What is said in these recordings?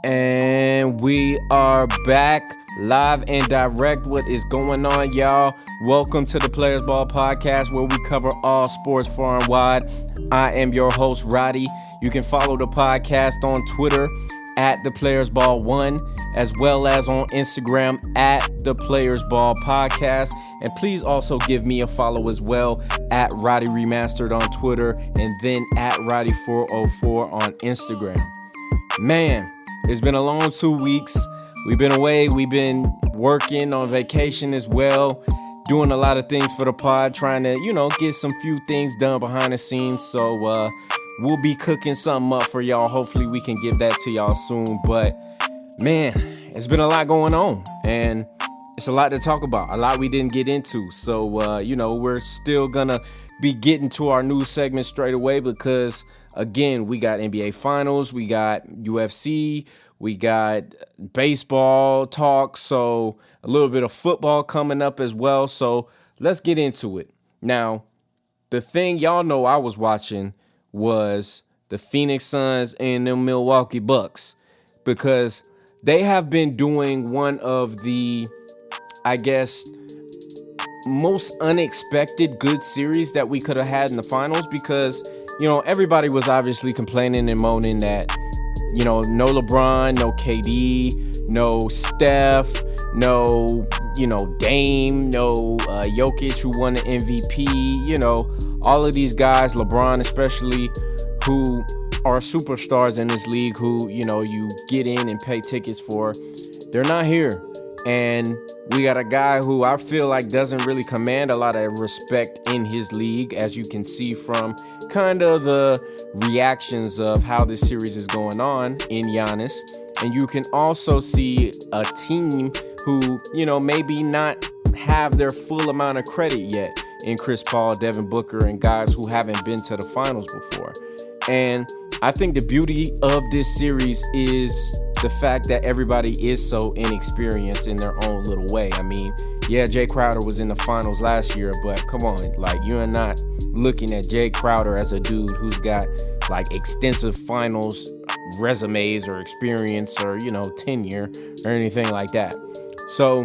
And we are back live and direct. What is going on, y'all? Welcome to the Players Ball Podcast, where we cover all sports far and wide. I am your host, Roddy. You can follow the podcast on Twitter at the Players Ball 1, as well as on Instagram at the Players Ball Podcast. And please also give me a follow as well at Roddy Remastered on Twitter, and then at Roddy404 on Instagram. Man, it's been a long 2 weeks. We've been away. We've been working on vacation as well, doing a lot of things for the pod, trying to, get some few things done behind the scenes. So we'll be cooking something up for y'all. Hopefully we can give that to y'all soon. But man, it's been a lot going on, and it's a lot to talk about, a lot we didn't get into. So, we're still gonna be getting to our news segment straight away because, again, we got NBA Finals, we got UFC, we got baseball talk, so a little bit of football coming up as well. So let's get into it. Now, the thing y'all know I was watching was the Phoenix Suns and the Milwaukee Bucks, because they have been doing one of the, I guess, most unexpected good series that we could have had in the finals, because everybody was obviously complaining and moaning that, no LeBron, no KD, no Steph, no, Dame, no Jokic, who won the MVP, all of these guys, LeBron especially, who are superstars in this league, who, you get in and pay tickets for. They're not here. And we got a guy who I feel like doesn't really command a lot of respect in his league, as you can see from kind of the reactions of how this series is going on in Giannis. And you can also see a team who, maybe not have their full amount of credit yet in Chris Paul, Devin Booker, and guys who haven't been to the finals before. And I think the beauty of this series is the fact that everybody is so inexperienced in their own little way. I mean, yeah, Jay Crowder was in the finals last year, but come on, you are not looking at Jay Crowder as a dude who's got extensive finals resumes or experience or, tenure or anything like that. So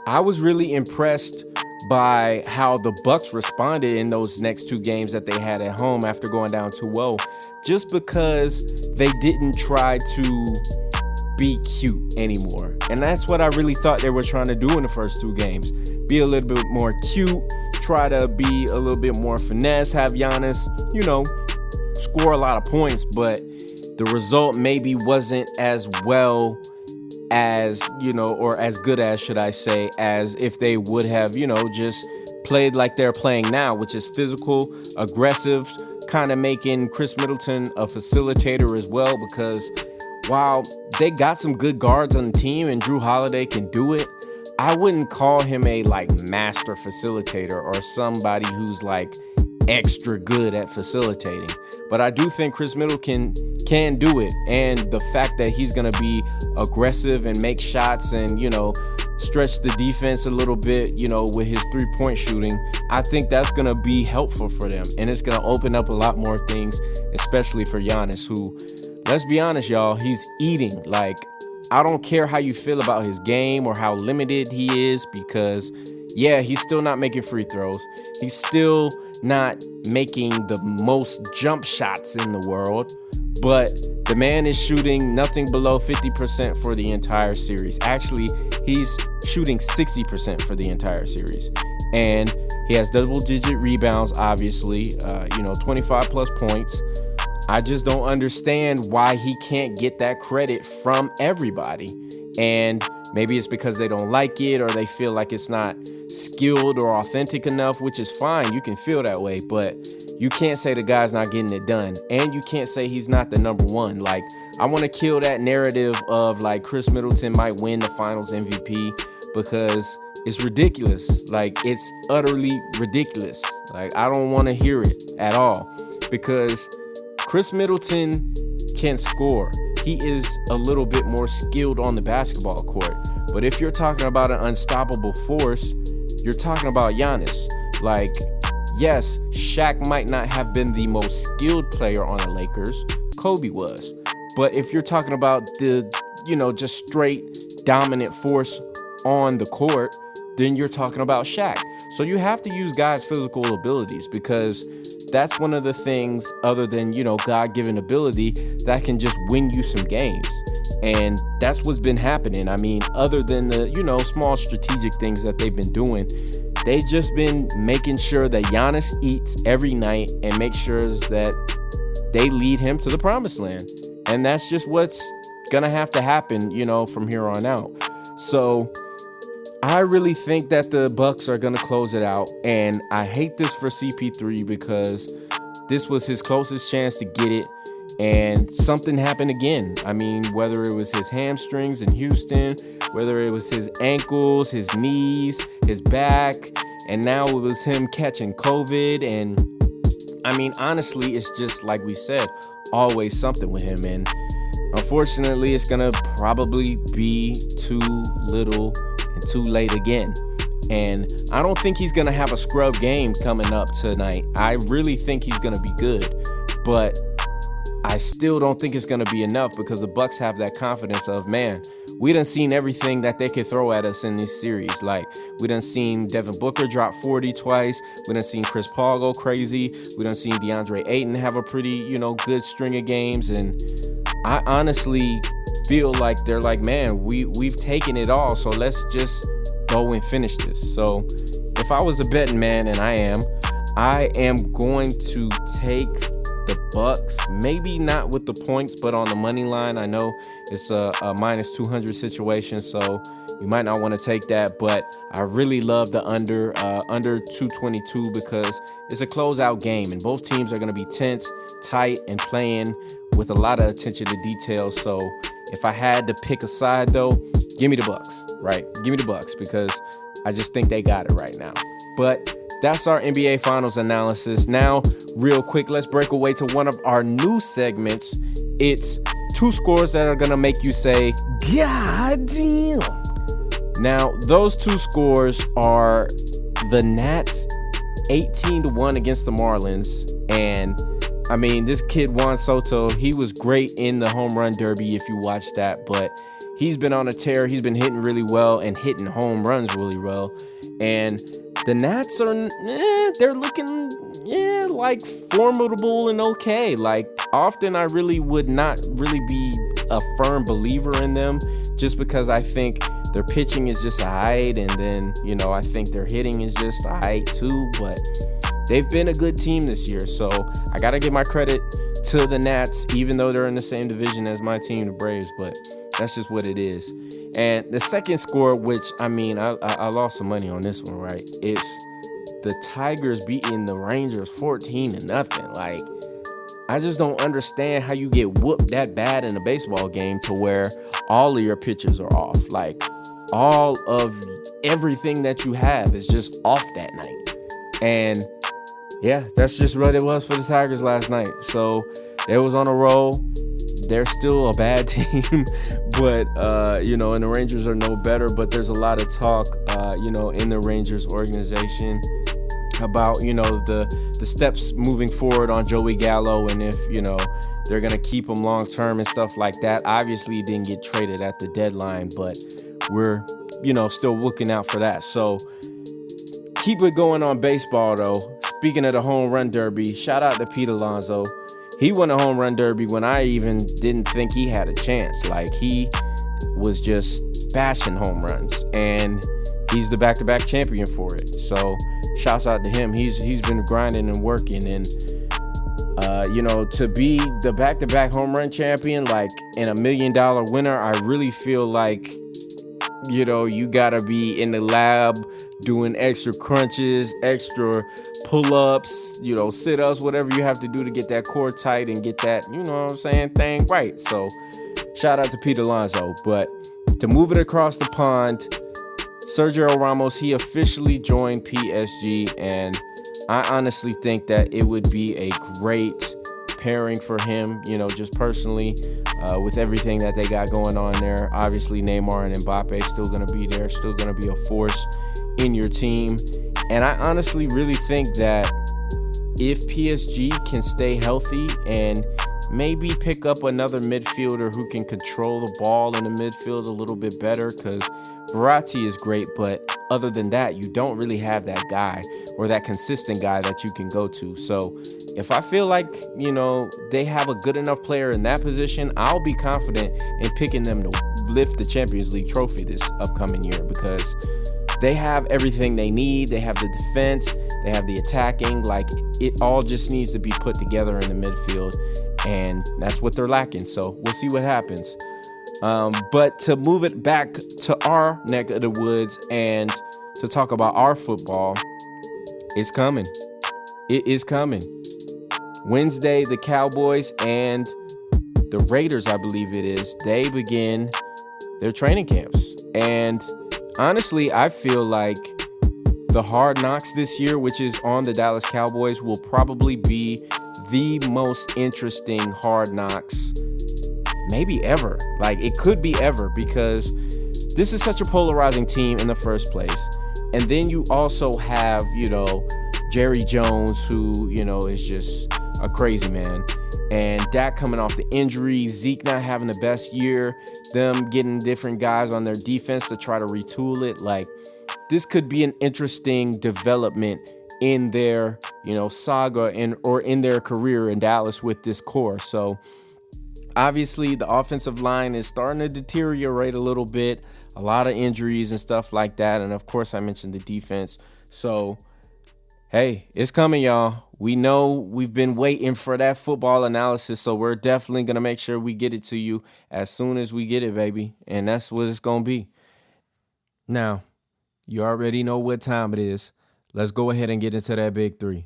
I was really impressed by how the Bucks responded in those next two games that they had at home after going down 2-0, just because they didn't try to be cute anymore. And that's what I really thought they were trying to do in the first two games. Be a little bit more cute, try to be a little bit more finesse, have Giannis, score a lot of points, but the result maybe wasn't as well as, or as good as, should I say, as if they would have, just played like they're playing now, which is physical, aggressive, kind of making Chris Middleton a facilitator as well, because while they got some good guards on the team and Drew Holiday can do it, I wouldn't call him a master facilitator or somebody who's extra good at facilitating. But I do think Chris Middleton can do it. And the fact that he's going to be aggressive and make shots and, stretch the defense a little bit, with his 3-point shooting, I think that's going to be helpful for them. And it's going to open up a lot more things, especially for Giannis, who, let's be honest, y'all, he's eating. I don't care how you feel about his game or how limited he is, because, yeah, he's still not making free throws. He's still not making the most jump shots in the world, but the man is shooting nothing below 50% for the entire series. Actually, he's shooting 60% for the entire series. And he has double-digit rebounds, obviously, 25 plus points. I just don't understand why he can't get that credit from everybody. And maybe it's because they don't like it, or they feel like it's not skilled or authentic enough, which is fine. You can feel that way, but you can't say the guy's not getting it done. And you can't say he's not the number one. I want to kill that narrative of Chris Middleton might win the finals MVP, because it's ridiculous. It's utterly ridiculous. I don't want to hear it at all, because Chris Middleton can score. He is a little bit more skilled on the basketball court. But if you're talking about an unstoppable force, you're talking about Giannis. Yes, Shaq might not have been the most skilled player on the Lakers. Kobe was. But if you're talking about the, just straight dominant force on the court, then you're talking about Shaq. So you have to use guys' physical abilities, because that's one of the things, other than, God-given ability, that can just win you some games. And that's what's been happening. I mean, other than the, small strategic things that they've been doing, they've just been making sure that Giannis eats every night and make sure that they lead him to the promised land. And that's just what's going to have to happen, from here on out. So I really think that the Bucks are going to close it out. And I hate this for CP3, because this was his closest chance to get it. And something happened again. I mean, whether it was his hamstrings in Houston, whether it was his ankles, his knees, his back, and now it was him catching COVID. And I mean, honestly, it's just like we said, always something with him. And unfortunately, it's going to probably be too little and too late again. And I don't think he's going to have a scrub game coming up tonight. I really think he's going to be good. But I still don't think it's going to be enough, because the Bucks have that confidence of, man, we done seen everything that they could throw at us in this series. Like, we done seen Devin Booker drop 40 twice. We done seen Chris Paul go crazy. We done seen DeAndre Ayton have a pretty, good string of games. And I honestly feel like they're like, man, we've taken it all, so let's just go and finish this. So if I was a betting man, and I am going to take the Bucks, maybe not with the points, but on the money line. I know it's a minus 200 situation, so you might not want to take that, but I really love the under 222, because it's a closeout game and both teams are going to be tense, tight, and playing with a lot of attention to detail. So if I had to pick a side, though, give me the Bucks, right? Give me the Bucks, because I just think they got it right now. But that's our NBA Finals analysis. Now, real quick, let's break away to one of our new segments. It's two scores that are going to make you say, God damn. Now, those two scores are the Nats 18-1 against the Marlins. And, I mean, this kid, Juan Soto, he was great in the home run derby if you watched that. But he's been on a tear. He's been hitting really well and hitting home runs really well. And the Nats are, they're looking, like formidable and okay. Like, often I really would not really be a firm believer in them, just because I think their pitching is just alright, and then, I think their hitting is just alright too. But they've been a good team this year, so I got to give my credit to the Nats, even though they're in the same division as my team, the Braves. But that's just what it is. And the second score, which, I mean, I lost some money on this one, right? It's the Tigers beating the Rangers 14-0. Like, I just don't understand how you get whooped that bad in a baseball game to where all of your pitchers are off. Like, all of everything that you have is just off that night. And, yeah, that's just what it was for the Tigers last night. So, they was on a roll. They're still a bad team, but, and the Rangers are no better. But there's a lot of talk, in the Rangers organization about, the steps moving forward on Joey Gallo, and if, they're going to keep him long term and stuff like that. Obviously, he didn't get traded at the deadline, but we're, still looking out for that. So keep it going on baseball, though. Speaking of the home run derby, shout out to Pete Alonso. He won a home run derby when I even didn't think he had a chance. Like, he was just bashing home runs, and he's the back-to-back champion for it. So, shouts out to him. He's been grinding and working, and to be the back-to-back home run champion, like, and $1 million winner, I really feel like, you gotta be in the lab doing extra crunches, extra pull-ups, sit-ups, whatever you have to do to get that core tight and get that, thing right. So, shout out to Pete Alonso. But to move it across the pond, Sergio Ramos, he officially joined PSG, and I honestly think that it would be a great pairing for him, just personally, with everything that they got going on there. Obviously, Neymar and Mbappe still going to be there, still going to be a force in your team. And I honestly really think that if PSG can stay healthy and maybe pick up another midfielder who can control the ball in the midfield a little bit better, because Verratti is great, but other than that, you don't really have that guy or that consistent guy that you can go to. So if I feel like, they have a good enough player in that position, I'll be confident in picking them to lift the Champions League trophy this upcoming year, because they have everything they need. They have the defense, they have the attacking. Like, it all just needs to be put together in the midfield, and that's what they're lacking. So we'll see what happens. But to move it back to our neck of the woods and to talk about our football, it's coming. It is coming. Wednesday, the Cowboys and the Raiders, I believe it is, they begin their training camps. And honestly, I feel like the Hard Knocks this year, which is on the Dallas Cowboys, will probably be the most interesting Hard Knocks maybe ever. Like, it could be ever, because this is such a polarizing team in the first place. And then you also have, Jerry Jones, who, is just a crazy man. And Dak coming off the injury, Zeke not having the best year, them getting different guys on their defense to try to retool it. Like, this could be an interesting development in their, saga or in their career in Dallas with this core. So obviously the offensive line is starting to deteriorate a little bit, a lot of injuries and stuff like that. And of course I mentioned the defense. So, hey, it's coming, y'all. We know we've been waiting for that football analysis, so we're definitely going to make sure we get it to you as soon as we get it, baby. And that's what it's going to be. Now, you already know what time it is. Let's go ahead and get into that big three.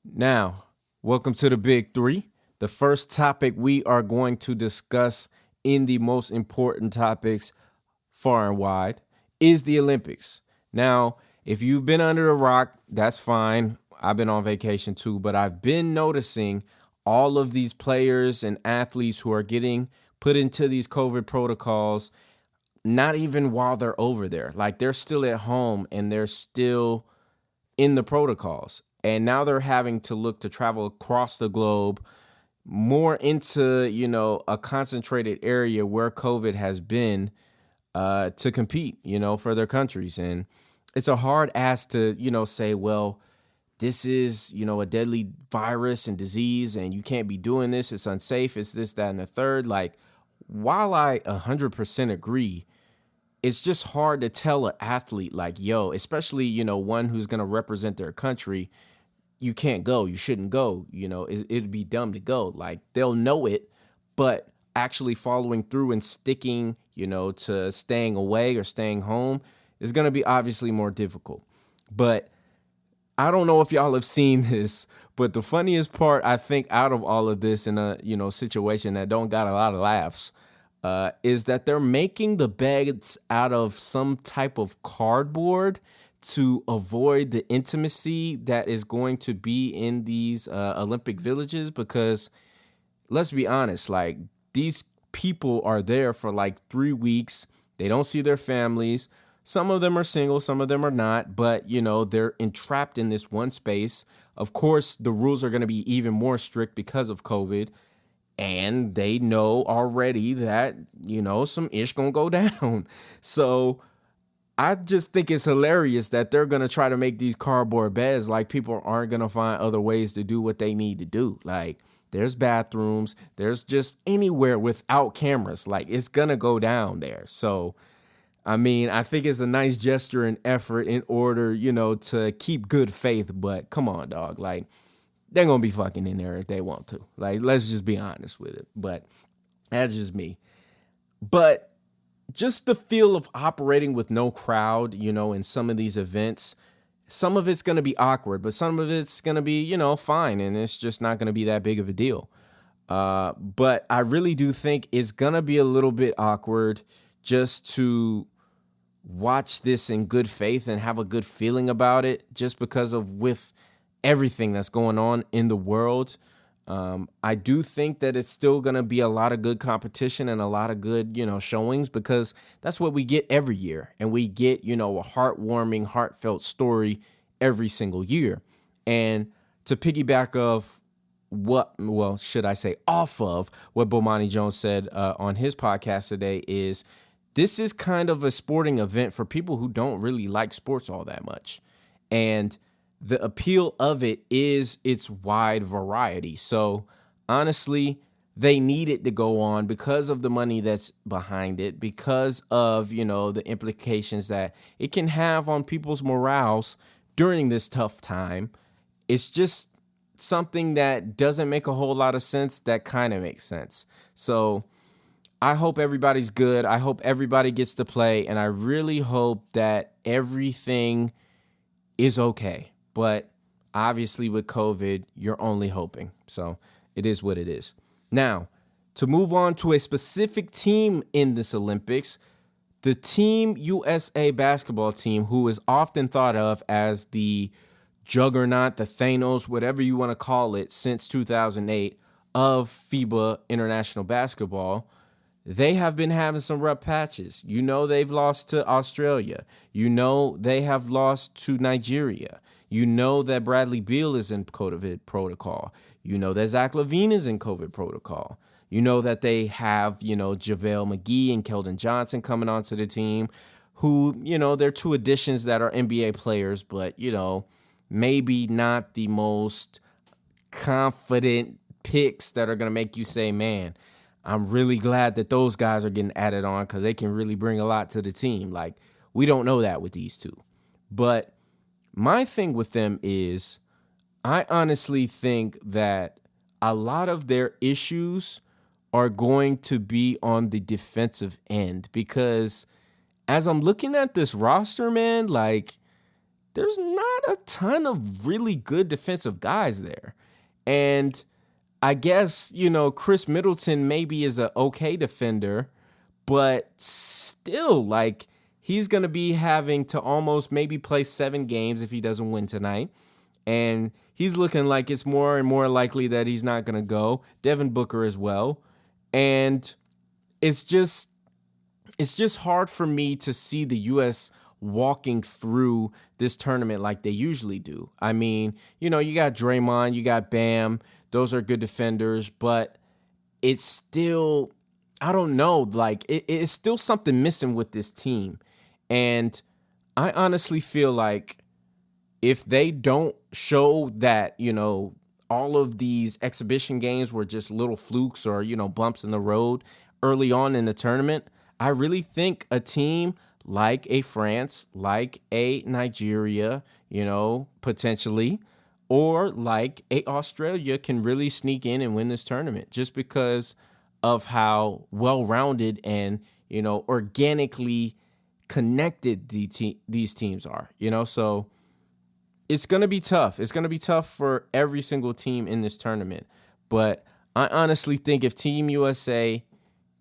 Now, welcome to the big three. The first topic we are going to discuss in the most important topics far and wide is the Olympics. Now, if you've been under a rock, that's fine. I've been on vacation too, but I've been noticing all of these players and athletes who are getting put into these COVID protocols, not even while they're over there. Like, they're still at home and they're still in the protocols. And now they're having to look to travel across the globe, more into, a concentrated area where COVID has been to compete, for their countries. And it's a hard ask to, say, well, this is, a deadly virus and disease and you can't be doing this. It's unsafe. It's this, that, and the third. Like, while I 100% agree, it's just hard to tell an athlete like, yo, especially, one who's going to represent their country, you can't go, you shouldn't go, it'd be dumb to go. Like, they'll know it, but actually following through and sticking, to staying away or staying home is going to be obviously more difficult. But I don't know if y'all have seen this, but the funniest part, I think, out of all of this in a, situation that don't got a lot of laughs, is that they're making the beds out of some type of cardboard to avoid the intimacy that is going to be in these Olympic villages. Because let's be honest, like, these people are there for like 3 weeks. They don't see their families. Some of them are single, some of them are not, but, they're entrapped in this one space. Of course, the rules are going to be even more strict because of COVID. And they know already that, some ish gonna go down. So I just think it's hilarious that they're going to try to make these cardboard beds like people aren't going to find other ways to do what they need to do. Like, there's bathrooms, there's just anywhere without cameras. Like, it's going to go down there. So, I mean, I think it's a nice gesture and effort in order, to keep good faith. But come on, dog. Like, they're going to be fucking in there if they want to. Like, let's just be honest with it. But that's just me. But just the feel of operating with no crowd, in some of these events, some of it's going to be awkward, but some of it's going to be, fine. And it's just not going to be that big of a deal. But I really do think it's going to be a little bit awkward just to watch this in good faith and have a good feeling about it, just because of with everything that's going on in the world. I do think that it's still going to be a lot of good competition and a lot of good, showings, because that's what we get every year. And we get, a heartwarming, heartfelt story every single year. And to piggyback off off of what Bomani Jones said on his podcast today is this is kind of a sporting event for people who don't really like sports all that much. And the appeal of it is its wide variety. So honestly, they need it to go on because of the money that's behind it, because of, the implications that it can have on people's morals during this tough time. It's just something that doesn't make a whole lot of sense that kind of makes sense. So I hope everybody's good. I hope everybody gets to play, and I really hope that everything is okay. But obviously with COVID, you're only hoping. So it is what it is. Now, to move on to a specific team in this Olympics, the Team USA basketball team, who is often thought of as the juggernaut, the Thanos, whatever you want to call it, since 2008 of FIBA International Basketball, they have been having some rough patches. They've lost to Australia. They have lost to Nigeria. That Bradley Beal is in COVID protocol. That Zach LaVine is in COVID protocol. That they have, JaVale McGee and Keldon Johnson coming onto the team who, they're two additions that are NBA players, but, maybe not the most confident picks that are going to make you say, man, I'm really glad that those guys are getting added on because they can really bring a lot to the team. Like, we don't know that with these two. But my thing with them is I honestly think that a lot of their issues are going to be on the defensive end because as I'm looking at this roster, man, there's not a ton of really good defensive guys there. And I guess, Chris Middleton maybe is an okay defender, but still, he's going to be having to almost maybe play 7 games if he doesn't win tonight. And he's looking like it's more and more likely that he's not going to go. Devin Booker as well. And it's just hard for me to see the U.S. walking through this tournament like they usually do. I mean, you got Draymond, you got Bam. Those are good defenders, but it's still, I don't know, it's still something missing with this team. And I honestly feel like if they don't show that, all of these exhibition games were just little flukes or, bumps in the road early on in the tournament, I really think a team like a France, like a Nigeria, potentially, or like a Australia can really sneak in and win this tournament just because of how well-rounded and, organically connected these teams are, So it's going to be tough. It's going to be tough for every single team in this tournament. But I honestly think if Team USA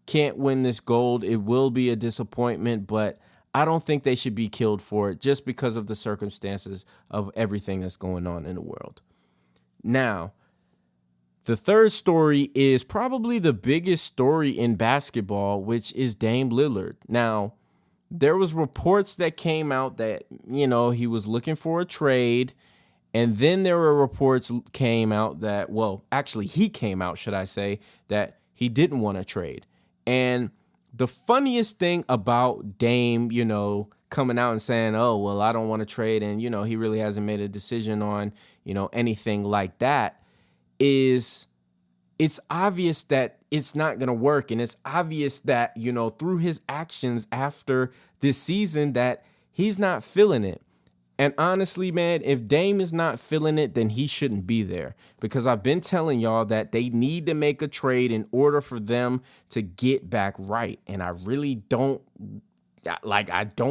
can't win this gold, it will be a disappointment, but I don't think they should be killed for it just because of the circumstances of everything that's going on in the world. Now, the third story is probably the biggest story in basketball, which is Dame Lillard. Now, there was reports that came out that, he was looking for a trade, and then there were reports came out that, he came out, should I say, that he didn't want to trade. And the funniest thing about Dame, coming out and saying, oh, well, I don't want to trade, and, he really hasn't made a decision on, anything like that, is it's obvious that it's not going to work. And it's obvious that, through his actions after this season that he's not feeling it. And honestly, man, if Dame is not feeling it, then he shouldn't be there, because I've been telling y'all that they need to make a trade in order for them to get back right. And I really don't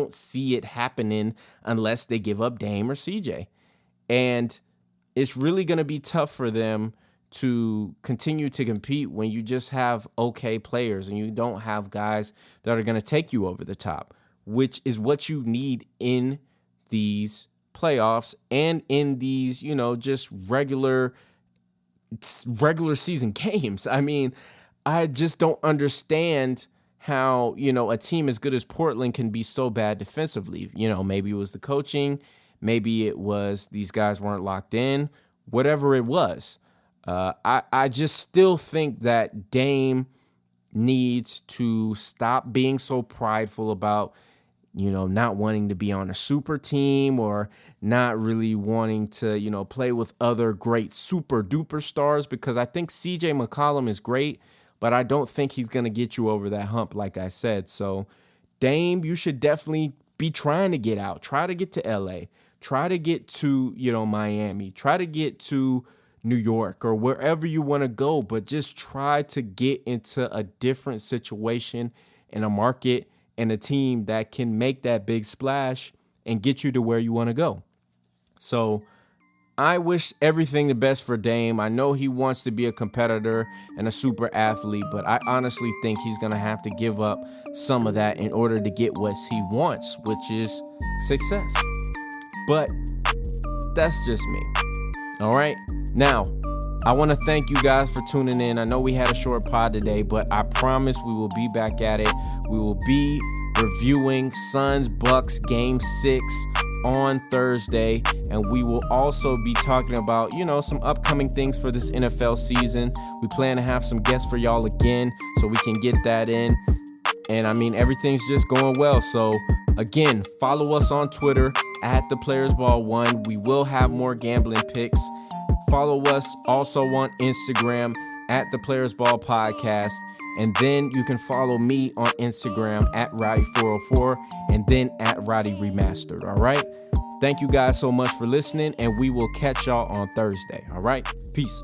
see it happening unless they give up Dame or CJ. And it's really going to be tough for them to continue to compete when you just have okay players and you don't have guys that are going to take you over the top, which is what you need in these playoffs and in these, just regular season games. I mean, I just don't understand how, a team as good as Portland can be so bad defensively. Maybe it was the coaching, maybe it was these guys weren't locked in, whatever it was. I just still think that Dame needs to stop being so prideful about, not wanting to be on a super team or not really wanting to, play with other great super duper stars, because I think CJ McCollum is great, but I don't think he's going to get you over that hump, like I said. So Dame, you should definitely be trying to get out, try to get to LA, try to get to, Miami, try to get to New York or wherever you want to go, but just try to get into a different situation in a market and a team that can make that big splash and get you to where you want to go. So I wish everything the best for Dame. I know he wants to be a competitor and a super athlete, but I honestly think he's going to have to give up some of that in order to get what he wants, which is success. But that's just me. All right. Now, I want to thank you guys for tuning in. I know we had a short pod today, but I promise we will be back at it. We will be reviewing Suns-Bucks Game 6 on Thursday, and we will also be talking about, some upcoming things for this NFL season. We plan to have some guests for y'all again, so we can get that in. And everything's just going well. So again, follow us on Twitter at ThePlayersBall1. We will have more gambling picks. Follow us also on Instagram at The Players Ball Podcast. And then you can follow me on Instagram at Roddy404 and then at Roddy Remastered. All right. Thank you guys so much for listening, and we will catch y'all on Thursday. All right. Peace.